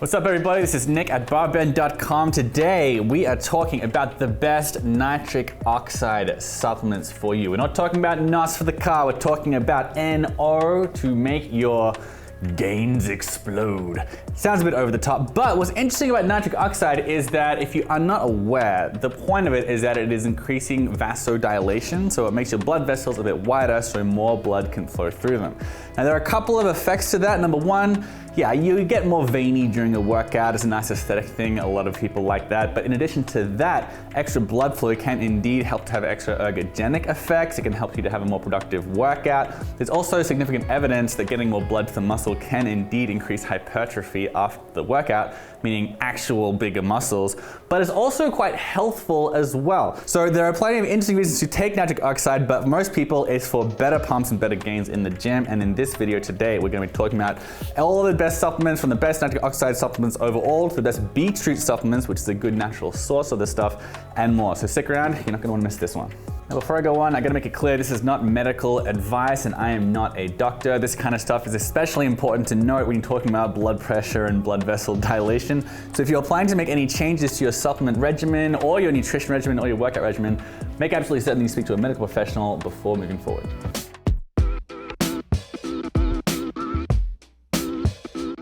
What's up everybody, this is Nick at BarBend.com. Today we are talking about the best nitric oxide supplements for you. We're not talking about NOS for the car, we're talking about NO to make your gains explode. Sounds a bit over the top, but what's interesting about nitric oxide is that if you are not aware, the point of it is that it is increasing vasodilation, so it makes your blood vessels a bit wider so more blood can flow through them. Now there are a couple of effects to that. Number one, yeah, you get more veiny during a workout. It's a nice aesthetic thing. A lot of people like that. But in addition to that, extra blood flow can indeed help to have extra ergogenic effects. It can help you to have a more productive workout. There's also significant evidence that getting more blood to the muscle can indeed increase hypertrophy after the workout, meaning actual bigger muscles, but it's also quite healthful as well. So there are plenty of interesting reasons to take nitric oxide, but for most people it's for better pumps and better gains in the gym. And in this video today, we're gonna be talking about all of the best supplements, from the best nitric oxide supplements overall to the best beetroot supplements, which is a good natural source of this stuff, and more. So stick around, you're not gonna wanna miss this one. Now before I go on, I gotta make it clear this is not medical advice and I am not a doctor. This kind of stuff is especially important to note when you're talking about blood pressure and blood vessel dilation. So if you're planning to make any changes to your supplement regimen or your nutrition regimen or your workout regimen, make absolutely certain you speak to a medical professional before moving forward.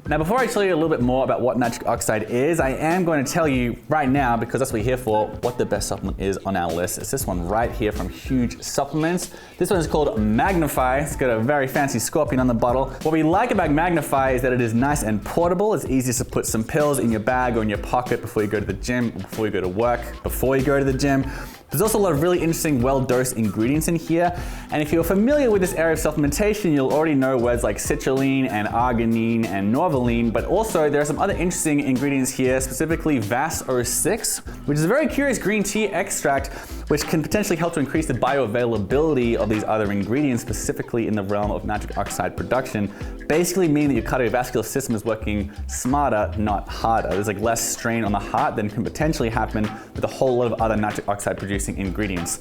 Now before I tell you a little bit more about what nitric oxide is, I am going to tell you right now, because that's what we're here for, what the best supplement is on our list. It's this one right here from Huge Supplements. This one is called Magnify. It's got a very fancy scorpion on the bottle. What we like about Magnify is that it is nice and portable. It's easy to put some pills in your bag or in your pocket before you go to the gym, before you go to work, before you go to the gym. There's also a lot of really interesting, well-dosed ingredients in here. And if you're familiar with this area of supplementation, you'll already know words like citrulline and arginine and norvaline, but also there are some other interesting ingredients here, specifically Vas06, which is a very curious green tea extract, which can potentially help to increase the bioavailability of these other ingredients, specifically in the realm of nitric oxide production, basically meaning that your cardiovascular system is working smarter, not harder. There's like less strain on the heart than can potentially happen with a whole lot of other nitric oxide producing ingredients.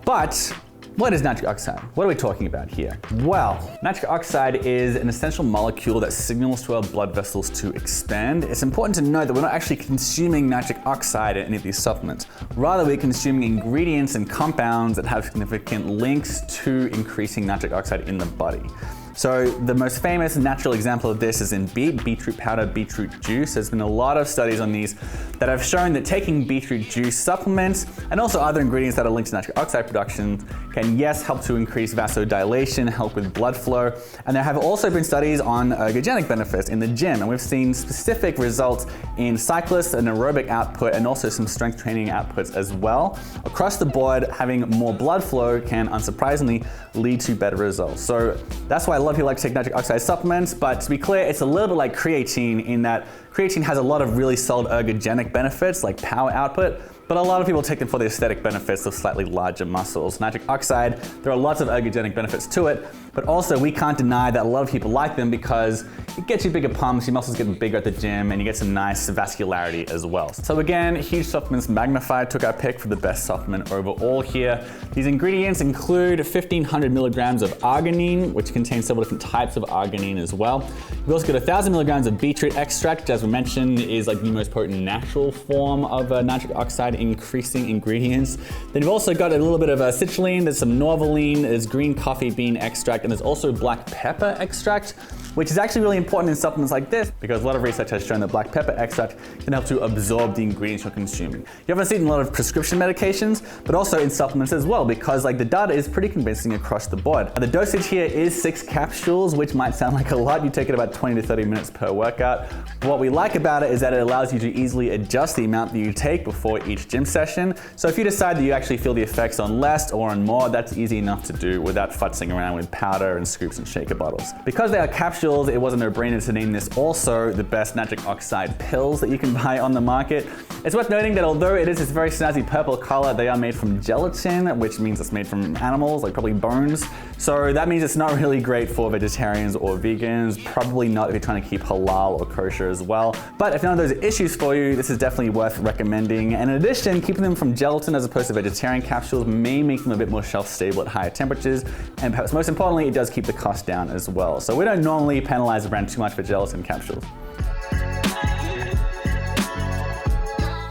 But what is nitric oxide? What are we talking about here? Well, nitric oxide is an essential molecule that signals to our blood vessels to expand. It's important to note that we're not actually consuming nitric oxide in any of these supplements. Rather, we're consuming ingredients and compounds that have significant links to increasing nitric oxide in the body. So the most famous natural example of this is in beet, beetroot powder, beetroot juice. There's been a lot of studies on these that have shown that taking beetroot juice supplements and also other ingredients that are linked to nitric oxide production can, yes, help to increase vasodilation, help with blood flow. And there have also been studies on ergogenic benefits in the gym. And we've seen specific results in cyclists and aerobic output and also some strength training outputs as well. Across the board, having more blood flow can, unsurprisingly, lead to better results. So that's why a lot of people like to take nitric oxide supplements, but to be clear, it's a little bit like creatine in that creatine has a lot of really solid ergogenic benefits like power output, but a lot of people take them for the aesthetic benefits of slightly larger muscles. Nitric oxide, there are lots of ergogenic benefits to it, but also we can't deny that a lot of people like them because it gets you bigger pumps, your muscles getting bigger at the gym, and you get some nice vascularity as well. So again, Huge Supplements Magnify took our pick for the best supplement overall here. These ingredients include 1,500 milligrams of arginine, which contains several different types of arginine as well. You've also got 1,000 milligrams of beetroot extract, which as we mentioned is like the most potent natural form of nitric oxide increasing ingredients. Then you've also got a little bit of citrulline, there's some norvaline, there's green coffee bean extract, and there's also black pepper extract, which is actually really important in supplements like this because a lot of research has shown that black pepper extract can help to absorb the ingredients you're consuming. You often see it in a lot of prescription medications, but also in supplements as well, because like the data is pretty convincing across the board. The dosage here is 6 capsules, which might sound like a lot. You take it about 20 to 30 minutes per workout. But what we like about it is that it allows you to easily adjust the amount that you take before each gym session. So if you decide that you actually feel the effects on less or on more, that's easy enough to do without futzing around with powder and scoops and shaker bottles. Because they are capsules, it was a no-brainer to name this also the best nitric oxide pills that you can buy on the market. It's worth noting that although it is this very snazzy purple color, they are made from gelatin, which means it's made from animals, like probably bones. So that means it's not really great for vegetarians or vegans, probably not if you're trying to keep halal or kosher as well. But if none of those are issues for you, this is definitely worth recommending. And in addition, keeping them from gelatin as opposed to vegetarian capsules may make them a bit more shelf stable at higher temperatures. And perhaps most importantly, it does keep the cost down as well. So we don't normally penalize a brand too much for gelatin capsules.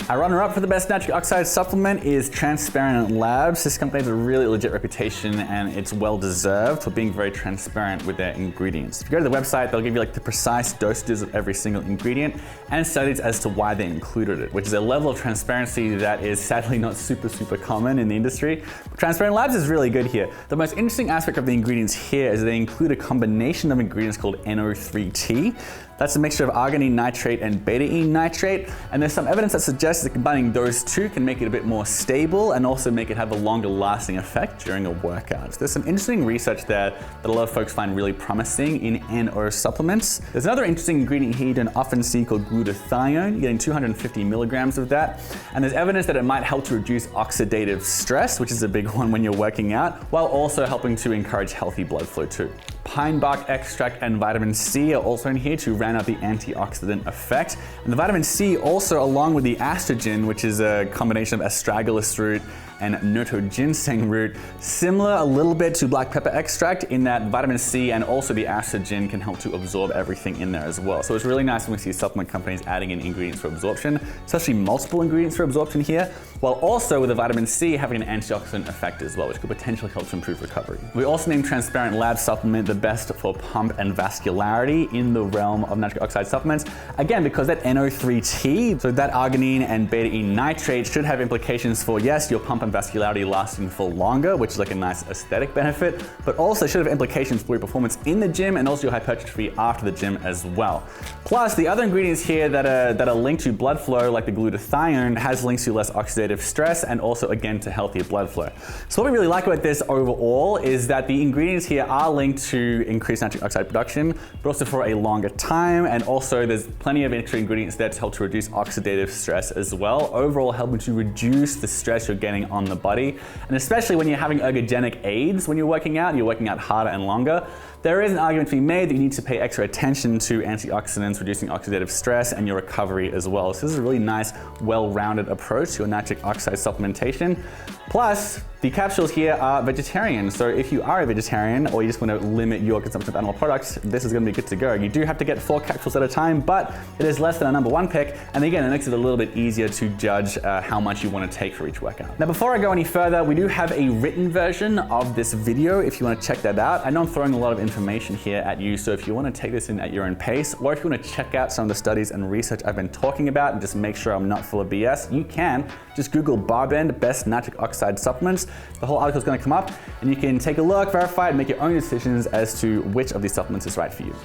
Our runner-up for the best nitric oxide supplement is Transparent Labs. This company has a really legit reputation and it's well deserved for being very transparent with their ingredients. If you go to the website, they'll give you like the precise dosages of every single ingredient and studies as to why they included it, which is a level of transparency that is sadly not super common in the industry. Transparent Labs is really good here. The most interesting aspect of the ingredients here is they include a combination of ingredients called NO3T. That's a mixture of arginine nitrate and betaine nitrate, and there's some evidence that suggests that combining those two can make it a bit more stable and also make it have a longer lasting effect during a workout. So there's some interesting research there that a lot of folks find really promising in NO supplements. There's another interesting ingredient here you don't often see called glutathione. You're getting 250 milligrams of that, and there's evidence that it might help to reduce oxidative stress, which is a big one when you're working out, while also helping to encourage healthy blood flow too. Pine bark extract and vitamin C are also in here to round out the antioxidant effect. And the vitamin C also, along with the estrogen, which is a combination of astragalus root and noto ginseng root, similar a little bit to black pepper extract in that vitamin C and also the estrogen can help to absorb everything in there as well. So it's really nice when we see supplement companies adding in ingredients for absorption, especially multiple ingredients for absorption here, while also with the vitamin C having an antioxidant effect as well, which could potentially help to improve recovery. We also named Transparent Labs supplement the best for pump and vascularity in the realm of nitric oxide supplements. Again, because that NO3T, so that arginine and betaine nitrate should have implications for, yes, your pump and vascularity lasting for longer, which is like a nice aesthetic benefit, but also should have implications for your performance in the gym and also your hypertrophy after the gym as well. Plus, the other ingredients here that are linked to blood flow, like the glutathione, has links to less oxidative stress and also, again, to healthier blood flow. So what we really like about this overall is that the ingredients here are linked to increased nitric oxide production, but also for a longer time, and also there's plenty of extra ingredients there to help to reduce oxidative stress as well, overall helping to reduce the stress you're getting on the body. And especially when you're having ergogenic aids when you're working out harder and longer, there is an argument to be made that you need to pay extra attention to antioxidants, reducing oxidative stress, and your recovery as well. So this is a really nice, well-rounded approach to a nitric oxide supplementation. Plus, the capsules here are vegetarian. So if you are a vegetarian or you just want to limit your consumption of animal products, this is going to be good to go. You do have to get 4 capsules at a time, but it is less than a #1 pick. And again, it makes it a little bit easier to judge how much you want to take for each workout. Now, before I go any further, we do have a written version of this video if you want to check that out. I know I'm throwing a lot of information here at you, so if you want to take this in at your own pace, or if you want to check out some of the studies and research I've been talking about and just make sure I'm not full of BS, you can just Google BarBend Best Nitric Oxide Supplements. The whole article is going to come up and you can take a look, verify it, and make your own decisions as to which of these supplements is right for you.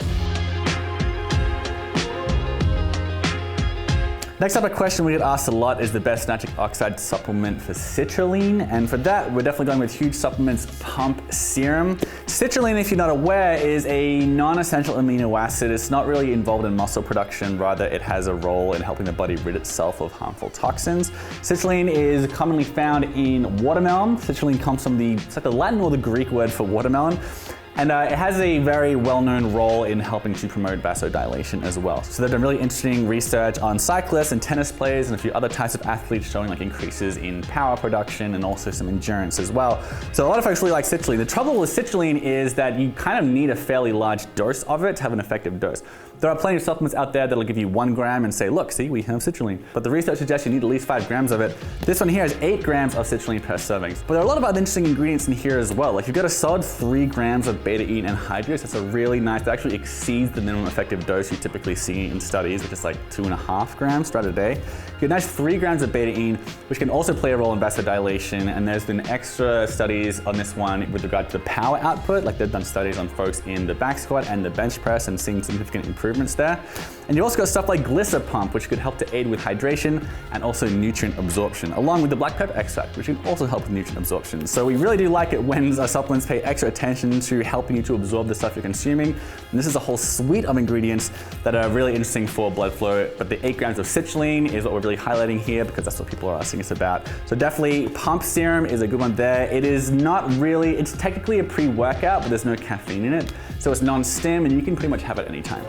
Next up, a question we get asked a lot is the best nitric oxide supplement for citrulline. And for that, we're definitely going with Huge Supplements Pump Serum. Citrulline, if you're not aware, is a non-essential amino acid. It's not really involved in muscle production. Rather, it has a role in helping the body rid itself of harmful toxins. Citrulline is commonly found in watermelon. Citrulline comes from it's like the Latin or the Greek word for watermelon. And it has a very well-known role in helping to promote vasodilation as well. So they've done really interesting research on cyclists and tennis players and a few other types of athletes showing like increases in power production and also some endurance as well. So a lot of folks really like citrulline. The trouble with citrulline is that you kind of need a fairly large dose of it to have an effective dose. There are plenty of supplements out there that'll give you 1 gram and say, look, see, we have citrulline. But the research suggests you need at least 5 grams of it. This one here is 8 grams of citrulline per serving. But there are a lot of other interesting ingredients in here as well. Like you've got a solid 3 grams of betaine anhydrous. That's a really nice, that actually exceeds the minimum effective dose you typically see in studies, which is like 2.5 grams throughout a day. You get a nice 3 grams of betaine, which can also play a role in vasodilation. And there's been extra studies on this one with regard to the power output. Like they've done studies on folks in the back squat and the bench press and seeing significant improvements there. And you also got stuff like Glycopump, which could help to aid with hydration and also nutrient absorption, along with the black pepper extract, which can also help with nutrient absorption. So we really do like it when our supplements pay extra attention to helping you to absorb the stuff you're consuming. And this is a whole suite of ingredients that are really interesting for blood flow. But the 8 grams of citrulline is what we're really highlighting here because that's what people are asking us about. So definitely Pump Serum is a good one there. It is not really, it's technically a pre-workout, but there's no caffeine in it. So it's non-stim and you can pretty much have it anytime.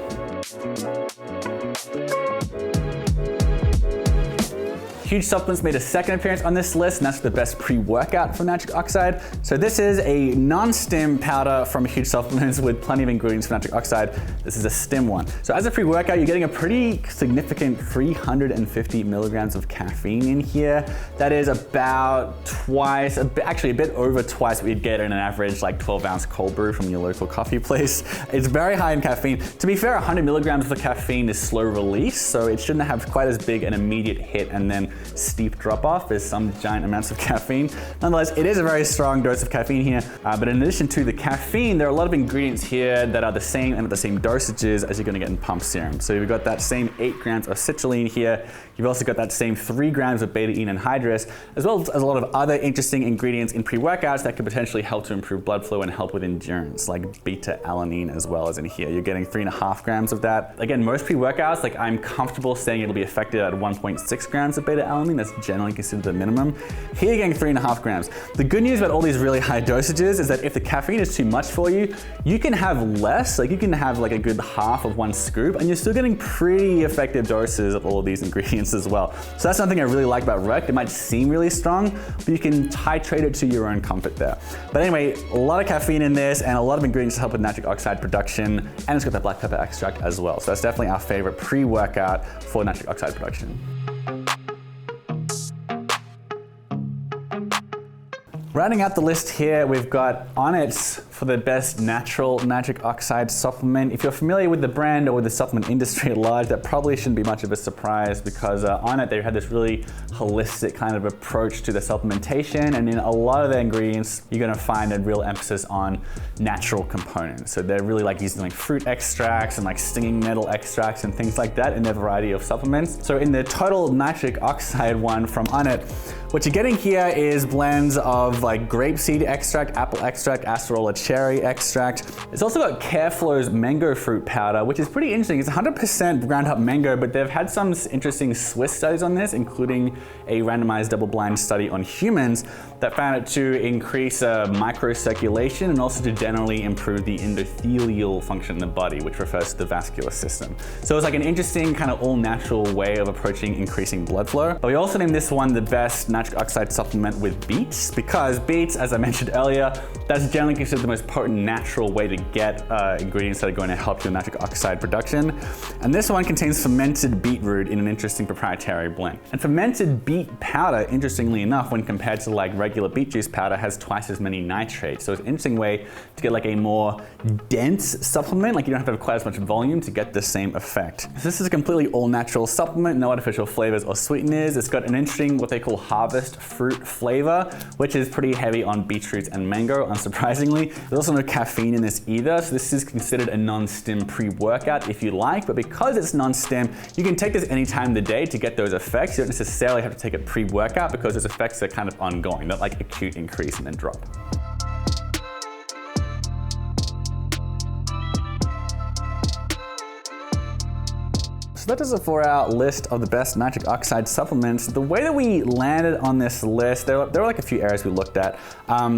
Huge Supplements made a second appearance on this list, and that's the best pre-workout for nitric oxide. So this is a non-stim powder from Huge Supplements with plenty of ingredients for nitric oxide. This is a stim one. So as a pre-workout, you're getting a pretty significant 350 milligrams of caffeine in here. That is about twice, actually a bit over twice what you'd get in an average like 12-ounce cold brew from your local coffee place. It's very high in caffeine. To be fair, 100 milligrams of caffeine is slow release, so it shouldn't have quite as big an immediate hit and then steep drop off as some giant amounts of caffeine. Nonetheless, it is a very strong dose of caffeine here, but in addition to the caffeine, there are a lot of ingredients here that are the same and at the same dosages as you're gonna get in pump serum. So you've got that same 8 grams of citrulline here. You've also got that same 3 grams of beta-enone anhydrous, as well as a lot of other interesting ingredients in pre-workouts that could potentially help to improve blood flow and help with endurance, like beta-alanine as well as in here. You're getting 3.5 grams of that. Again, most pre-workouts, like I'm comfortable saying it'll be effective at 1.6 grams of beta-alanine. That's generally considered the minimum. Here you're getting 3.5 grams. The good news about all these really high dosages is that if the caffeine is too much for you, you can have less, like you can have like a good half of 1 scoop and you're still getting pretty effective doses of all of these ingredients as well. So that's something I really like about Rect. It might seem really strong, but you can titrate it to your own comfort there. But anyway, a lot of caffeine in this and a lot of ingredients to help with nitric oxide production, and it's got that black pepper extract as well. So that's definitely our favorite pre-workout for nitric oxide production. Rounding out the list here, we've got Onnit for the best natural nitric oxide supplement. If you're familiar with the brand or with the supplement industry at large, that probably shouldn't be much of a surprise because Onnit, they had this really holistic kind of approach to the supplementation, and in a lot of their ingredients, you're gonna find a real emphasis on natural components. So they're really like using like fruit extracts and like stinging nettle extracts and things like that in their variety of supplements. So in the total nitric oxide one from Onnit, what you're getting here is blends of like grapeseed extract, apple extract, acerola cherry extract. It's also got Careflow's mango fruit powder, which is pretty interesting. It's 100% ground up mango, but they've had some interesting Swiss studies on this, including a randomized double-blind study on humans that found it to increase microcirculation and also to generally improve the endothelial function in the body, which refers to the vascular system. So it's like an interesting kind of all-natural way of approaching increasing blood flow. But we also named this one the best nitric oxide supplement with beets, because beets, as I mentioned earlier, that's generally considered the most potent natural way to get ingredients that are going to help your nitric oxide production. And this one contains fermented beetroot in an interesting proprietary blend. And fermented beet powder, interestingly enough, when compared to like regular beet juice powder, has twice as many nitrates. So it's an interesting way to get like a more dense supplement, like you don't have to have quite as much volume to get the same effect. So this is a completely all-natural supplement, no artificial flavors or sweeteners. It's got an interesting, what they call harvest fruit flavor, which is pretty heavy on beetroots and mango, unsurprisingly. There's also no caffeine in this either, so this is considered a non-stim pre-workout if you like, but because it's non-stim, you can take this any time of the day to get those effects. You don't necessarily have to take it pre-workout because those effects are kind of ongoing, not like acute increase and then drop. So that does it for our list of the best nitric oxide supplements. The way that we landed on this list, there were like a few areas we looked at.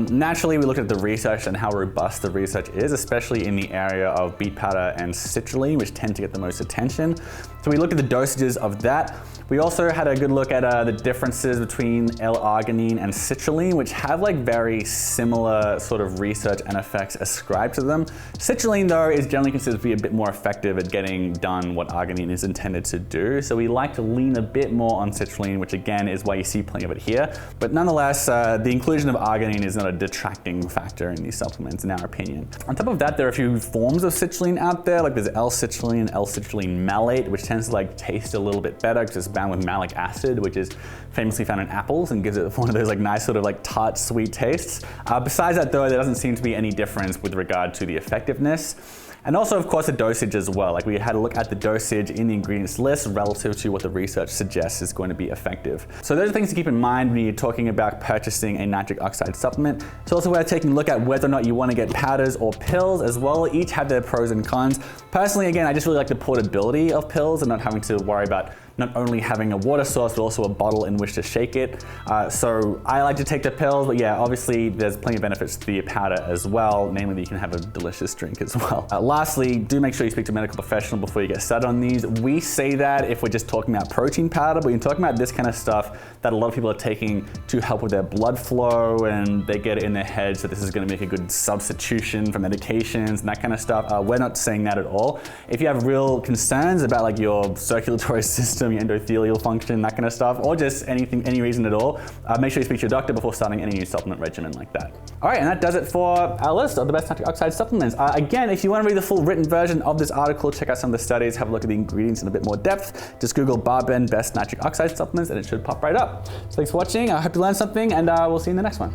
Naturally, we looked at the research and how robust the research is, especially in the area of beet powder and citrulline, which tend to get the most attention. So we looked at the dosages of that. We also had a good look at the differences between l-arginine and citrulline, which have like very similar sort of research and effects ascribed to them. Citrulline, though, is generally considered to be a bit more effective at getting done what arginine is intended to do. So we like to lean a bit more on citrulline, which again is why you see plenty of it here. But nonetheless, the inclusion of arginine is not a detracting factor in these supplements, in our opinion. On top of that, there are a few forms of citrulline out there, like there's l-citrulline and l-citrulline malate, which tends to like taste a little bit better because it's bound with malic acid, which is famously found in apples and gives it one of those like nice sort of like tart, sweet tastes. Besides that though, there doesn't seem to be any difference with regard to the effectiveness. And also, of course, the dosage as well. Like we had a look at the dosage in the ingredients list relative to what the research suggests is going to be effective. So those are things to keep in mind when you're talking about purchasing a nitric oxide supplement. It's also worth taking a look at whether or not you want to get powders or pills as well. Each have their pros and cons. Personally, again, I just really like the portability of pills and not having to worry about not only having a water source, but also a bottle in which to shake it. So I like to take the pills, but yeah, obviously there's plenty of benefits to the powder as well, namely that you can have a delicious drink as well. lastly, do make sure you speak to a medical professional before you get started on these. We say that if we're just talking about protein powder, but you're talking about this kind of stuff that a lot of people are taking to help with their blood flow, and they get it in their heads that this is going to make a good substitution for medications and that kind of stuff. We're not saying that at all. If you have real concerns about like your circulatory system, your endothelial function, that kind of stuff, or just anything, any reason at all, make sure you speak to your doctor before starting any new supplement regimen like that. All right, and that does it for our list of the best nitric oxide supplements. Again, if you want to read the full written version of this article, check out some of the studies, have a look at the ingredients in a bit more depth. Just Google BarBend best nitric oxide supplements and it should pop right up. So thanks for watching. I hope you learned something, and we'll see you in the next one.